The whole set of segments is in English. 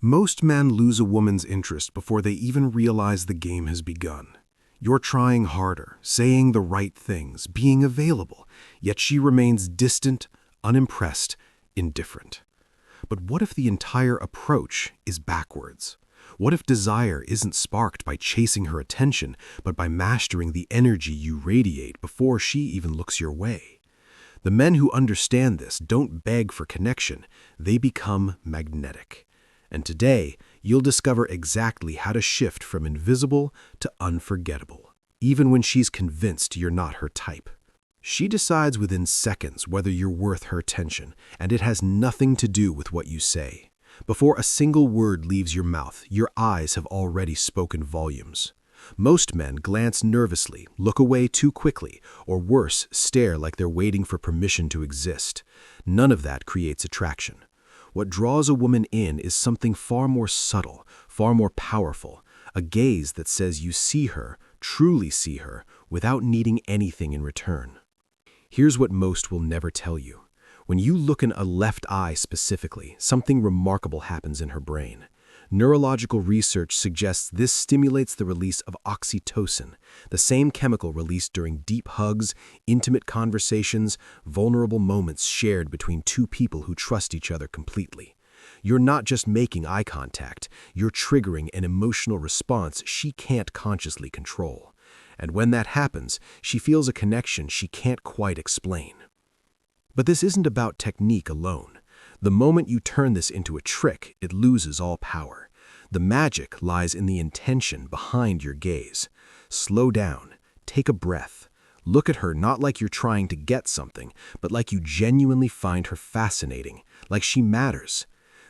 Most men lose a woman's interest before they even realize the game has begun. You're trying harder, saying the right things, being available, yet she remains distant, unimpressed, indifferent. But what if the entire approach is backwards? What if desire isn't sparked by chasing her attention, but by mastering the energy you radiate before she even looks your way? The men who understand this don't beg for connection, they become magnetic. And today, you'll discover exactly how to shift from invisible to unforgettable, even when she's convinced you're not her type. She decides within seconds whether you're worth her attention, and it has nothing to do with what you say. Before a single word leaves your mouth, your eyes have already spoken volumes. Most men glance nervously, look away too quickly, or worse, stare like they're waiting for permission to exist. None of that creates attraction. What draws a woman in is something far more subtle, far more powerful, a gaze that says you see her, truly see her, without needing anything in return. Here's what most will never tell you. When you look in a left eye specifically, something remarkable happens in her brain. Neurological research suggests this stimulates the release of oxytocin, the same chemical released during deep hugs, intimate conversations, vulnerable moments shared between two people who trust each other completely. You're not just making eye contact, you're triggering an emotional response she can't consciously control. And when that happens, she feels a connection she can't quite explain. But this isn't about technique alone. The moment you turn this into a trick, it loses all power. The magic lies in the intention behind your gaze. Slow down, take a breath. Look at her not like you're trying to get something, but like you genuinely find her fascinating, like she matters.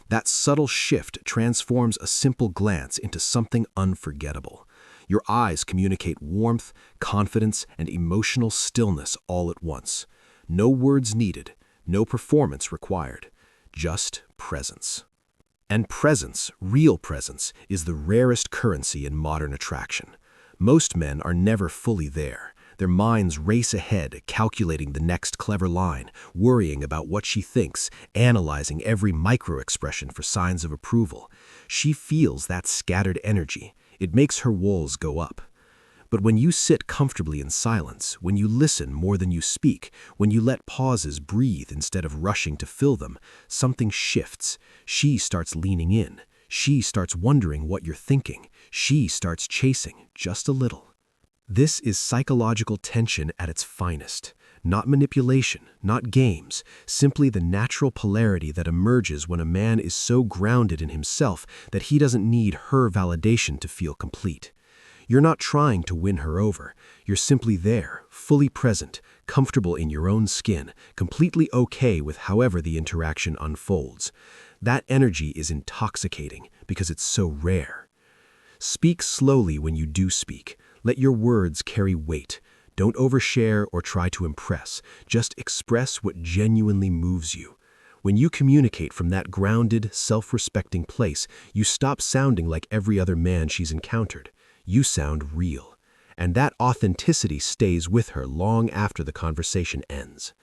That subtle shift transforms a simple glance into something unforgettable. Your eyes communicate warmth, confidence, and emotional stillness all at once. No words needed, no performance required. Just presence. And presence, real presence, is the rarest currency in modern attraction. Most men are never fully there. Their minds race ahead, calculating the next clever line, worrying about what she thinks, analyzing every micro-expression for signs of approval. She feels that scattered energy. It makes her walls go up. But when you sit comfortably in silence, when you listen more than you speak, when you let pauses breathe instead of rushing to fill them, something shifts. She starts leaning in. She starts wondering what you're thinking. She starts chasing, just a little. This is psychological tension at its finest. Not manipulation, not games, simply the natural polarity that emerges when a man is so grounded in himself that he doesn't need her validation to feel complete. You're not trying to win her over. You're simply there, fully present, comfortable in your own skin, completely okay with however the interaction unfolds. That energy is intoxicating because it's so rare. Speak slowly when you do speak. Let your words carry weight. Don't overshare or try to impress. Just express what genuinely moves you. When you communicate from that grounded, self-respecting place, you stop sounding like every other man she's encountered. You sound real, and that authenticity stays with her long after the conversation ends.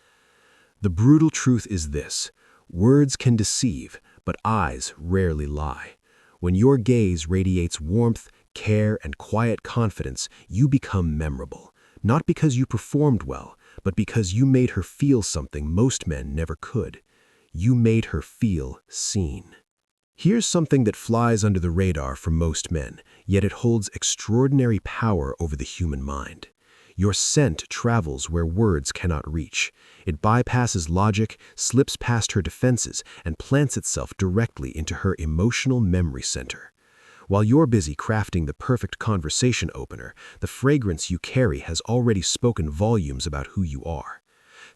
The brutal truth is this: words can deceive, but eyes rarely lie. When your gaze radiates warmth, care, and quiet confidence, you become memorable, not because you performed well, but because you made her feel something most men never could. You made her feel seen. Here's something that flies under the radar for most men, yet it holds extraordinary power over the human mind. Your scent travels where words cannot reach. It bypasses logic, slips past her defenses, and plants itself directly into her emotional memory center. While you're busy crafting the perfect conversation opener, the fragrance you carry has already spoken volumes about who you are.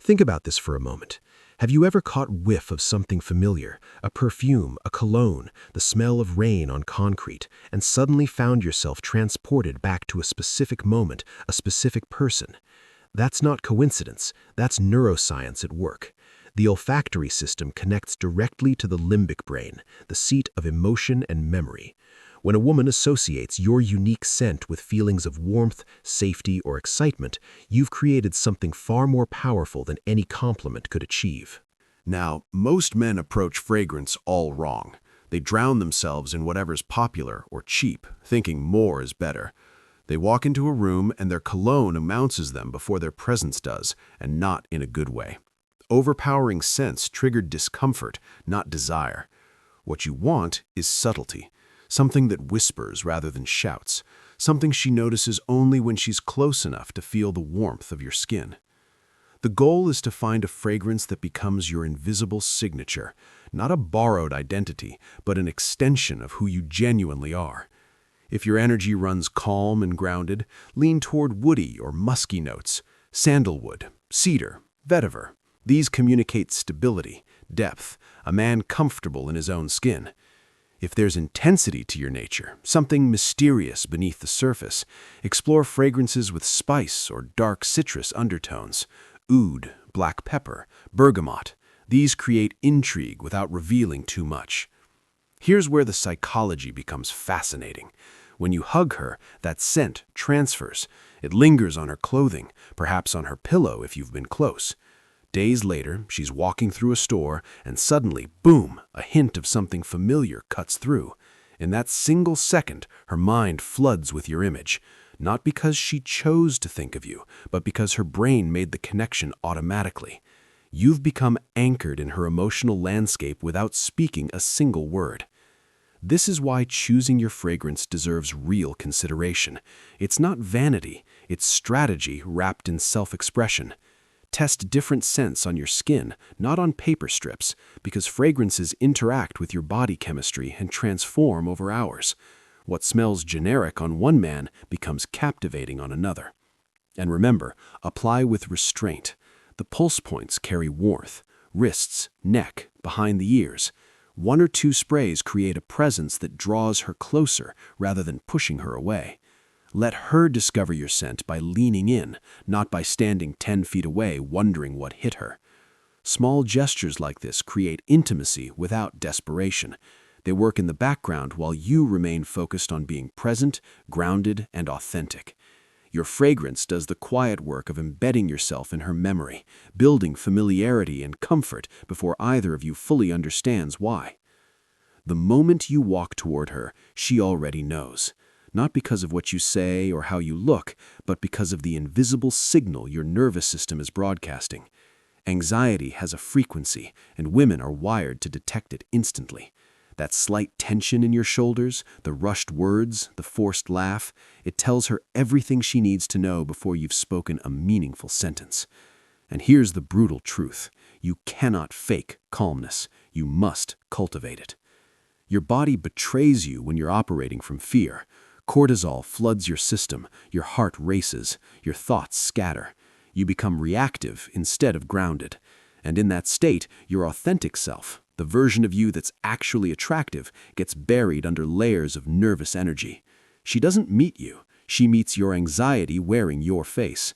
Think about this for a moment. Have you ever caught whiff of something familiar, a perfume, a cologne, the smell of rain on concrete, and suddenly found yourself transported back to a specific moment, a specific person? That's not coincidence, that's neuroscience at work. The olfactory system connects directly to the limbic brain, the seat of emotion and memory. When a woman associates your unique scent with feelings of warmth, safety, or excitement, you've created something far more powerful than any compliment could achieve. Now, most men approach fragrance all wrong. They drown themselves in whatever's popular or cheap, thinking more is better. They walk into a room and their cologne announces them before their presence does, and not in a good way. Overpowering scents trigger discomfort, not desire. What you want is subtlety, something that whispers rather than shouts, something she notices only when she's close enough to feel the warmth of your skin. The goal is to find a fragrance that becomes your invisible signature, not a borrowed identity, but an extension of who you genuinely are. If your energy runs calm and grounded, lean toward woody or musky notes, sandalwood, cedar, vetiver. These communicate stability, depth, a man comfortable in his own skin. If there's intensity to your nature, something mysterious beneath the surface, explore fragrances with spice or dark citrus undertones. Oud, black pepper, bergamot. These create intrigue without revealing too much. Here's where the psychology becomes fascinating. When you hug her, that scent transfers. It lingers on her clothing, perhaps on her pillow if you've been close. Days later, she's walking through a store, and suddenly, boom, a hint of something familiar cuts through. In that single second, her mind floods with your image. Not because she chose to think of you, but because her brain made the connection automatically. You've become anchored in her emotional landscape without speaking a single word. This is why choosing your fragrance deserves real consideration. It's not vanity, it's strategy wrapped in self-expression. Test different scents on your skin, not on paper strips, because fragrances interact with your body chemistry and transform over hours. What smells generic on one man becomes captivating on another. And remember, apply with restraint. The pulse points carry warmth, wrists, neck, behind the ears. 1 or 2 sprays create a presence that draws her closer rather than pushing her away. Let her discover your scent by leaning in, not by standing 10 feet away wondering what hit her. Small gestures like this create intimacy without desperation. They work in the background while you remain focused on being present, grounded, and authentic. Your fragrance does the quiet work of embedding yourself in her memory, building familiarity and comfort before either of you fully understands why. The moment you walk toward her, she already knows. Not because of what you say or how you look, but because of the invisible signal your nervous system is broadcasting. Anxiety has a frequency, and women are wired to detect it instantly. That slight tension in your shoulders, the rushed words, the forced laugh, it tells her everything she needs to know before you've spoken a meaningful sentence. And here's the brutal truth. You cannot fake calmness. You must cultivate it. Your body betrays you when you're operating from fear. Cortisol floods your system, your heart races, your thoughts scatter. You become reactive instead of grounded. And in that state, your authentic self, the version of you that's actually attractive, gets buried under layers of nervous energy. She doesn't meet you. She meets your anxiety wearing your face.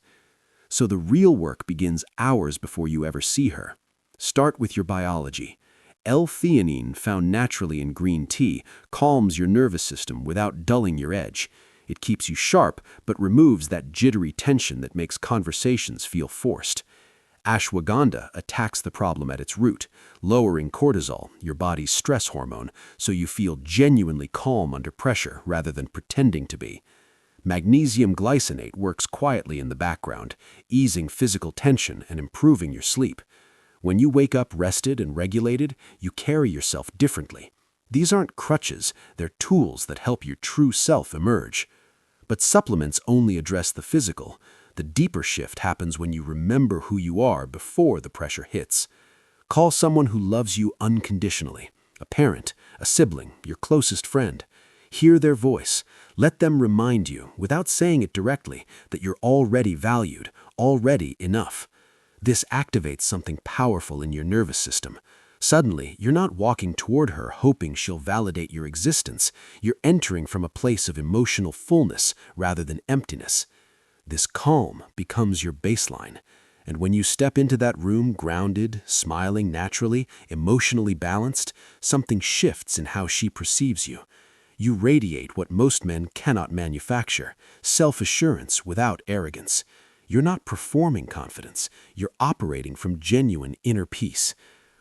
So the real work begins hours before you ever see her. Start with your biology. L-theanine, found naturally in green tea, calms your nervous system without dulling your edge. It keeps you sharp, but removes that jittery tension that makes conversations feel forced. Ashwagandha attacks the problem at its root, lowering cortisol, your body's stress hormone, so you feel genuinely calm under pressure rather than pretending to be. Magnesium glycinate works quietly in the background, easing physical tension and improving your sleep. When you wake up rested and regulated, you carry yourself differently. These aren't crutches, they're tools that help your true self emerge. But supplements only address the physical. The deeper shift happens when you remember who you are before the pressure hits. Call someone who loves you unconditionally, a parent, a sibling, your closest friend. Hear their voice. Let them remind you, without saying it directly, that you're already valued, already enough. This activates something powerful in your nervous system. Suddenly, you're not walking toward her hoping she'll validate your existence. You're entering from a place of emotional fullness rather than emptiness. This calm becomes your baseline. And when you step into that room grounded, smiling naturally, emotionally balanced, something shifts in how she perceives you. You radiate what most men cannot manufacture, self-assurance without arrogance. You're not performing confidence, you're operating from genuine inner peace.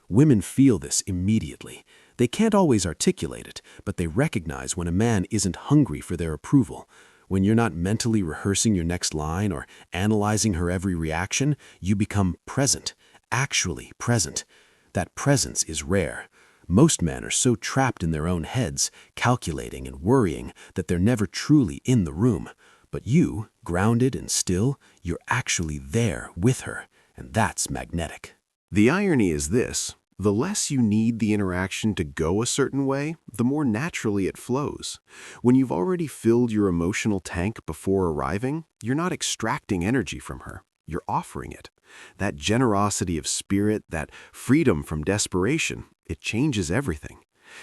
Women feel this immediately. They can't always articulate it, but they recognize when a man isn't hungry for their approval. When you're not mentally rehearsing your next line or analyzing her every reaction, you become present, actually present. That presence is rare. Most men are so trapped in their own heads, calculating and worrying, that they're never truly in the room. But you, grounded and still, you're actually there with her, and that's magnetic. The irony is this: the less you need the interaction to go a certain way, the more naturally it flows. When you've already filled your emotional tank before arriving, you're not extracting energy from her, you're offering it. That generosity of spirit, that freedom from desperation, it changes everything.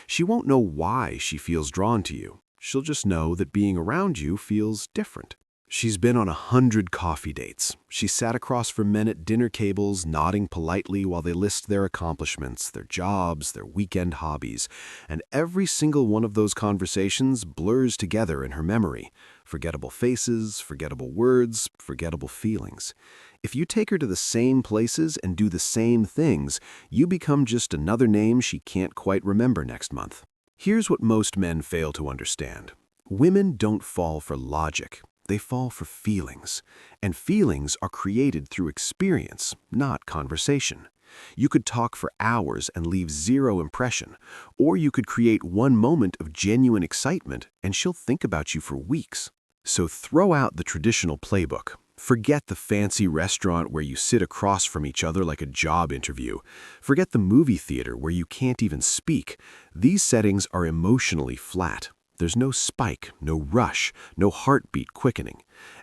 She won't know why she feels drawn to you. She'll just know that being around you feels different. She's been on 100 coffee dates. She sat across from men at dinner tables, nodding politely while they list their accomplishments, their jobs, their weekend hobbies. And every single one of those conversations blurs together in her memory. Forgettable faces, forgettable words, forgettable feelings. If you take her to the same places and do the same things, you become just another name she can't quite remember next month. Here's what most men fail to understand. Women don't fall for logic. They fall for feelings. And feelings are created through experience, not conversation. You could talk for hours and leave zero impression, or you could create one moment of genuine excitement and she'll think about you for weeks. So throw out the traditional playbook. Forget the fancy restaurant where you sit across from each other like a job interview. Forget the movie theater where you can't even speak. These settings are emotionally flat. There's no spike, no rush, no heartbeat quickening.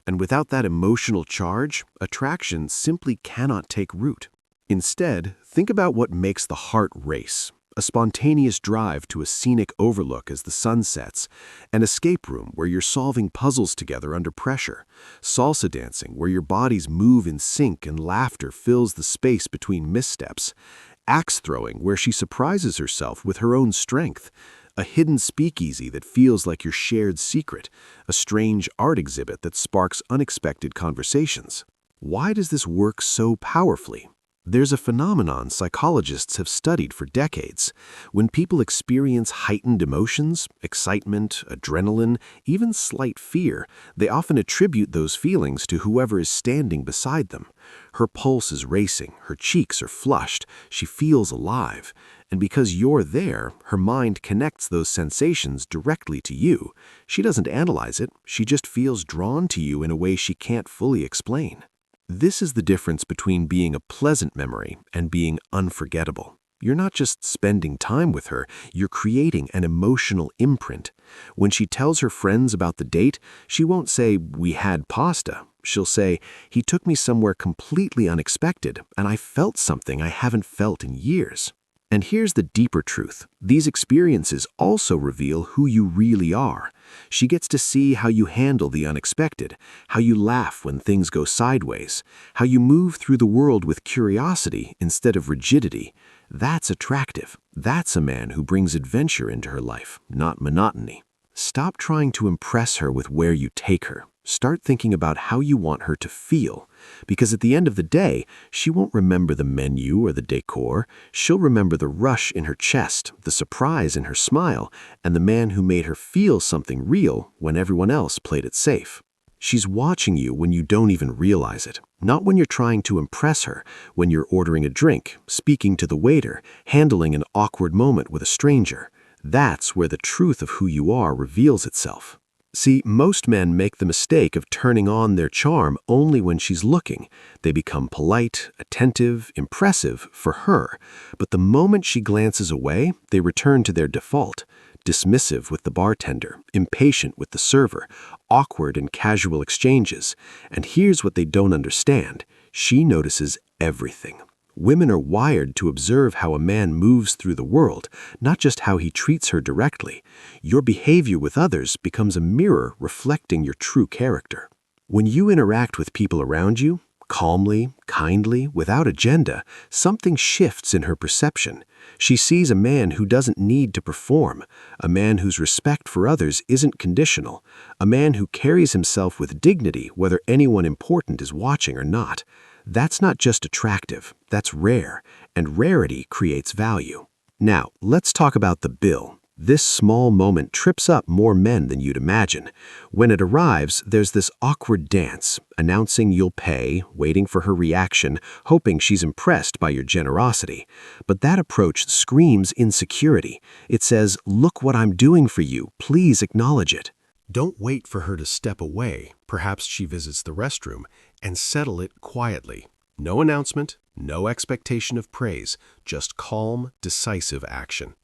And without that emotional charge, attraction simply cannot take root. Instead, think about what makes the heart race. A spontaneous drive to a scenic overlook as the sun sets, an escape room where you're solving puzzles together under pressure, salsa dancing where your bodies move in sync and laughter fills the space between missteps, axe throwing where she surprises herself with her own strength, a hidden speakeasy that feels like your shared secret, a strange art exhibit that sparks unexpected conversations. Why does this work so powerfully? There's a phenomenon psychologists have studied for decades. When people experience heightened emotions, excitement, adrenaline, even slight fear, they often attribute those feelings to whoever is standing beside them. Her pulse is racing, her cheeks are flushed, she feels alive. And because you're there, her mind connects those sensations directly to you. She doesn't analyze it, she just feels drawn to you in a way she can't fully explain. This is the difference between being a pleasant memory and being unforgettable. You're not just spending time with her, you're creating an emotional imprint. When she tells her friends about the date, she won't say, "We had pasta." She'll say, "He took me somewhere completely unexpected, and I felt something I haven't felt in years." And here's the deeper truth. These experiences also reveal who you really are. She gets to see how you handle the unexpected, how you laugh when things go sideways, how you move through the world with curiosity instead of rigidity. That's attractive. That's a man who brings adventure into her life, not monotony. Stop trying to impress her with where you take her. Start thinking about how you want her to feel. Because at the end of the day, she won't remember the menu or the decor. She'll remember the rush in her chest, the surprise in her smile, and the man who made her feel something real when everyone else played it safe. She's watching you when you don't even realize it. Not when you're trying to impress her, when you're ordering a drink, speaking to the waiter, handling an awkward moment with a stranger. That's where the truth of who you are reveals itself. See, most men make the mistake of turning on their charm only when she's looking. They become polite, attentive, impressive for her. But the moment she glances away, they return to their default. Dismissive with the bartender, impatient with the server, awkward in casual exchanges. And here's what they don't understand. She notices everything. Women are wired to observe how a man moves through the world, not just how he treats her directly. Your behavior with others becomes a mirror reflecting your true character. When you interact with people around you, calmly, kindly, without agenda, something shifts in her perception. She sees a man who doesn't need to perform, a man whose respect for others isn't conditional, a man who carries himself with dignity whether anyone important is watching or not. That's not just attractive, that's rare, and rarity creates value. Now, let's talk about the bill. This small moment trips up more men than you'd imagine. When it arrives, there's this awkward dance, announcing you'll pay, waiting for her reaction, hoping she's impressed by your generosity. But that approach screams insecurity. It says, "Look what I'm doing for you, please acknowledge it." Don't wait for her to step away, perhaps she visits the restroom, and settle it quietly. No announcement, no expectation of praise, just calm, decisive action.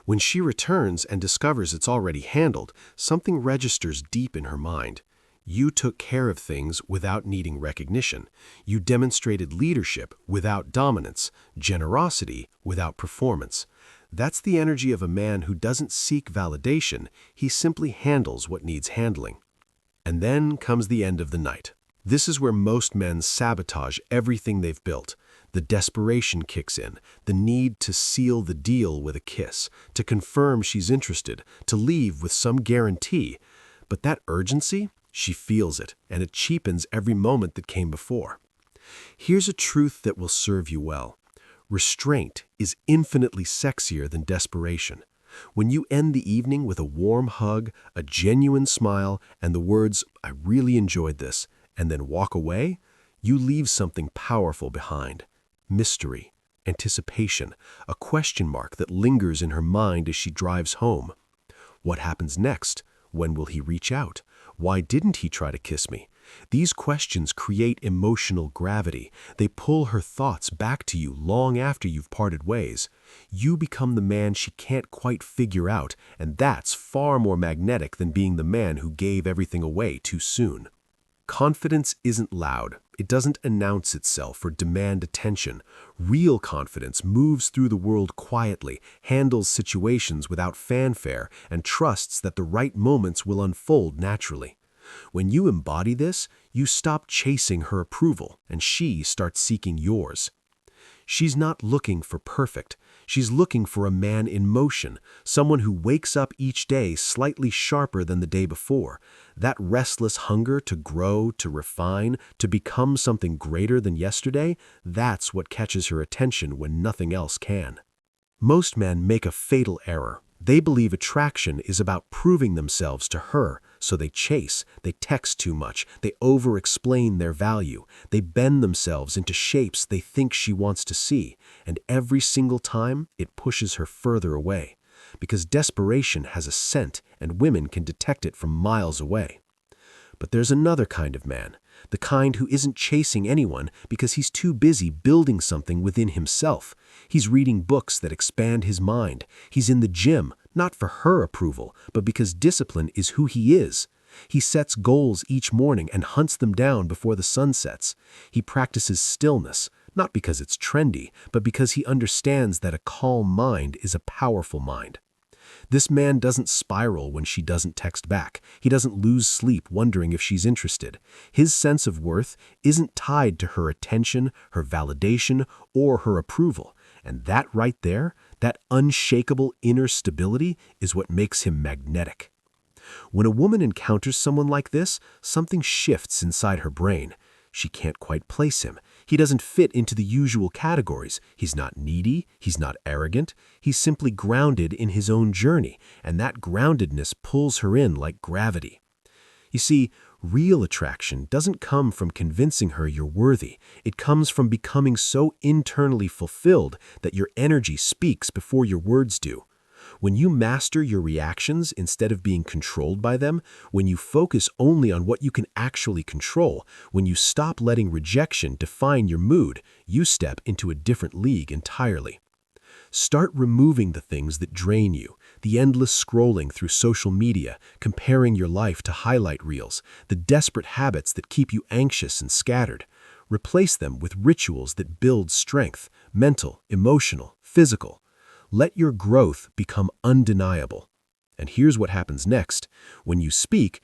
When she returns and discovers it's already handled, something registers deep in her mind. You took care of things without needing recognition. You demonstrated leadership without dominance, generosity without performance. That's the energy of a man who doesn't seek validation, he simply handles what needs handling. And then comes the end of the night. This is where most men sabotage everything they've built. The desperation kicks in, the need to seal the deal with a kiss, to confirm she's interested, to leave with some guarantee. But that urgency, she feels it, and it cheapens every moment that came before. Here's a truth that will serve you well. Restraint is infinitely sexier than desperation. When you end the evening with a warm hug, a genuine smile, and the words, "I really enjoyed this," and then walk away, you leave something powerful behind. Mystery, anticipation, a question mark that lingers in her mind as she drives home. What happens next? When will he reach out? Why didn't he try to kiss me? These questions create emotional gravity. They pull her thoughts back to you long after you've parted ways. You become the man she can't quite figure out, and that's far more magnetic than being the man who gave everything away too soon. Confidence isn't loud. It doesn't announce itself or demand attention. Real confidence moves through the world quietly, handles situations without fanfare, and trusts that the right moments will unfold naturally. When you embody this, you stop chasing her approval, and she starts seeking yours. She's not looking for perfect. She's looking for a man in motion, someone who wakes up each day slightly sharper than the day before. That restless hunger to grow, to refine, to become something greater than yesterday, that's what catches her attention when nothing else can. Most men make a fatal error. They believe attraction is about proving themselves to her, so they chase, they text too much, they over-explain their value, they bend themselves into shapes they think she wants to see, and every single time it pushes her further away. Because desperation has a scent, and women can detect it from miles away. But there's another kind of man, the kind who isn't chasing anyone because he's too busy building something within himself. He's reading books that expand his mind. He's in the gym, not for her approval, but because discipline is who he is. He sets goals each morning and hunts them down before the sun sets. He practices stillness, not because it's trendy, but because he understands that a calm mind is a powerful mind. This man doesn't spiral when she doesn't text back. He doesn't lose sleep wondering if she's interested. His sense of worth isn't tied to her attention, her validation, or her approval. And that right there, that unshakable inner stability, is what makes him magnetic. When a woman encounters someone like this, something shifts inside her brain. She can't quite place him. He doesn't fit into the usual categories. He's not needy, he's not arrogant, he's simply grounded in his own journey, and that groundedness pulls her in like gravity. You see, real attraction doesn't come from convincing her you're worthy. It comes from becoming so internally fulfilled that your energy speaks before your words do. When you master your reactions instead of being controlled by them, when you focus only on what you can actually control, when you stop letting rejection define your mood, you step into a different league entirely. Start removing the things that drain you, the endless scrolling through social media, comparing your life to highlight reels, the desperate habits that keep you anxious and scattered. Replace them with rituals that build strength, mental, emotional, physical. Let your growth become undeniable. And here's what happens next. When you speak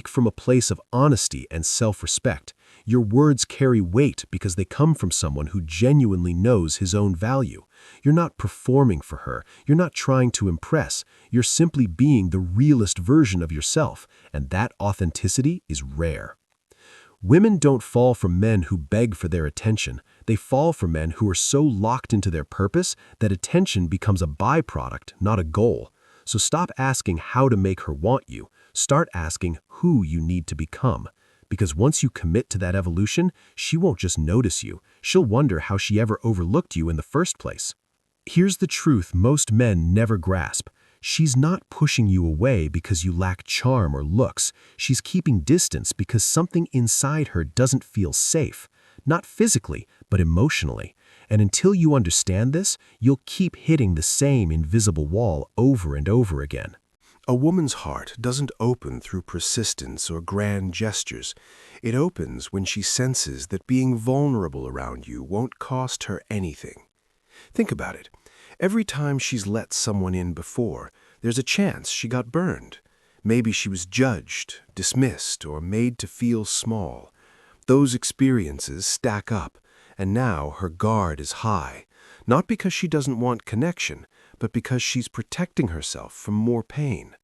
from a place of honesty and self-respect. Your words carry weight because they come from someone who genuinely knows his own value. You're not performing for her. You're not trying to impress. You're simply being the realest version of yourself, and that authenticity is rare. Women don't fall for men who beg for their attention. They fall for men who are so locked into their purpose that attention becomes a byproduct, not a goal. So stop asking how to make her want you. Start asking who you need to become. Because once you commit to that evolution, she won't just notice you. She'll wonder how she ever overlooked you in the first place. Here's the truth most men never grasp. She's not pushing you away because you lack charm or looks. She's keeping distance because something inside her doesn't feel safe. Not physically, but emotionally. And until you understand this, you'll keep hitting the same invisible wall over and over again. A woman's heart doesn't open through persistence or grand gestures. It opens when she senses that being vulnerable around you won't cost her anything. Think about it. Every time she's let someone in before, there's a chance she got burned. Maybe she was judged, dismissed, or made to feel small. Those experiences stack up, and now her guard is high, not because she doesn't want connection, but because she's protecting herself from more pain.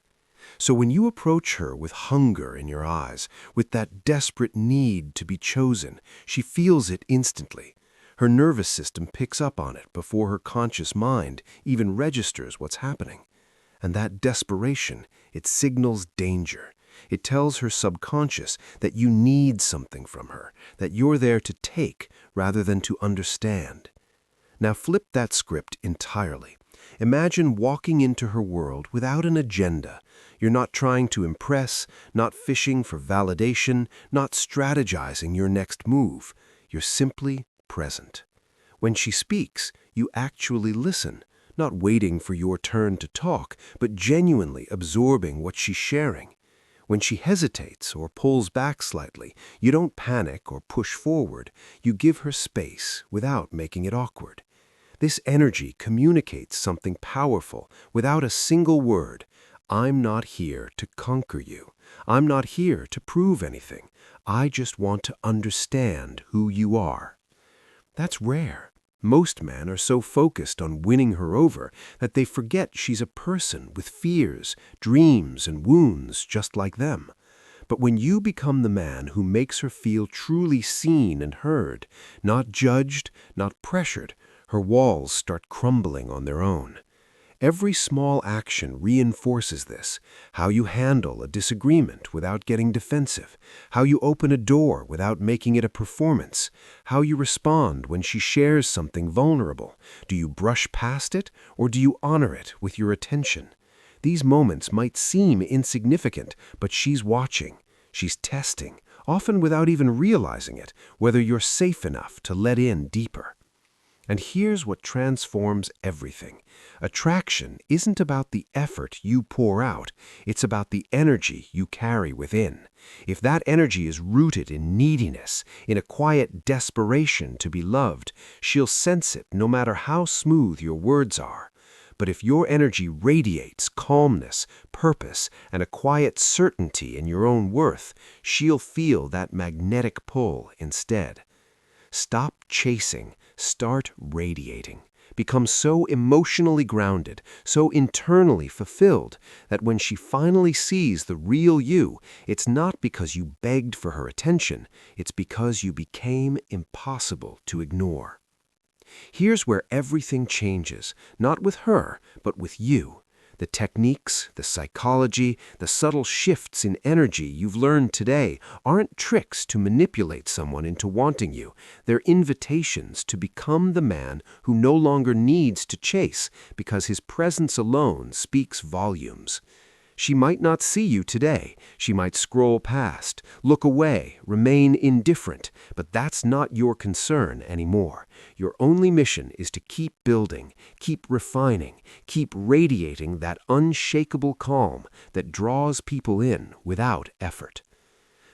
So when you approach her with hunger in your eyes, with that desperate need to be chosen, she feels it instantly. Her nervous system picks up on it before her conscious mind even registers what's happening. And that desperation, it signals danger. It tells her subconscious that you need something from her, that you're there to take rather than to understand. Now flip that script entirely. Imagine walking into her world without an agenda. You're not trying to impress, not fishing for validation, not strategizing your next move. You're simply present. When she speaks, you actually listen, not waiting for your turn to talk, but genuinely absorbing what she's sharing. When she hesitates or pulls back slightly, you don't panic or push forward. You give her space without making it awkward. This energy communicates something powerful without a single word. I'm not here to conquer you. I'm not here to prove anything. I just want to understand who you are. That's rare. Most men are so focused on winning her over that they forget she's a person with fears, dreams, and wounds just like them. But when you become the man who makes her feel truly seen and heard, not judged, not pressured, her walls start crumbling on their own. Every small action reinforces this. How you handle a disagreement without getting defensive. How you open a door without making it a performance. How you respond when she shares something vulnerable. Do you brush past it, or do you honor it with your attention? These moments might seem insignificant, but she's watching. She's testing, often without even realizing it, whether you're safe enough to let in deeper. And here's what transforms everything. Attraction isn't about the effort you pour out. It's about the energy you carry within. If that energy is rooted in neediness, in a quiet desperation to be loved, she'll sense it no matter how smooth your words are. But if your energy radiates calmness, purpose, and a quiet certainty in your own worth, she'll feel that magnetic pull instead. Stop chasing, start radiating. Become so emotionally grounded, so internally fulfilled, that when she finally sees the real you, it's not because you begged for her attention, it's because you became impossible to ignore. Here's where everything changes, not with her, but with you. The techniques, the psychology, the subtle shifts in energy you've learned today aren't tricks to manipulate someone into wanting you. They're invitations to become the man who no longer needs to chase because his presence alone speaks volumes. She might not see you today. She might scroll past, look away, remain indifferent, but that's not your concern anymore. Your only mission is to keep building, keep refining, keep radiating that unshakable calm that draws people in without effort.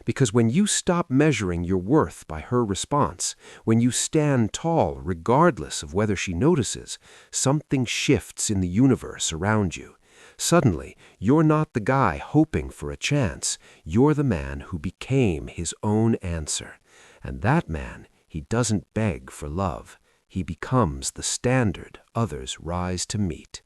Because when you stop measuring your worth by her response, when you stand tall regardless of whether she notices, something shifts in the universe around you. Suddenly, you're not the guy hoping for a chance. You're the man who became his own answer. And that man, he doesn't beg for love. He becomes the standard others rise to meet.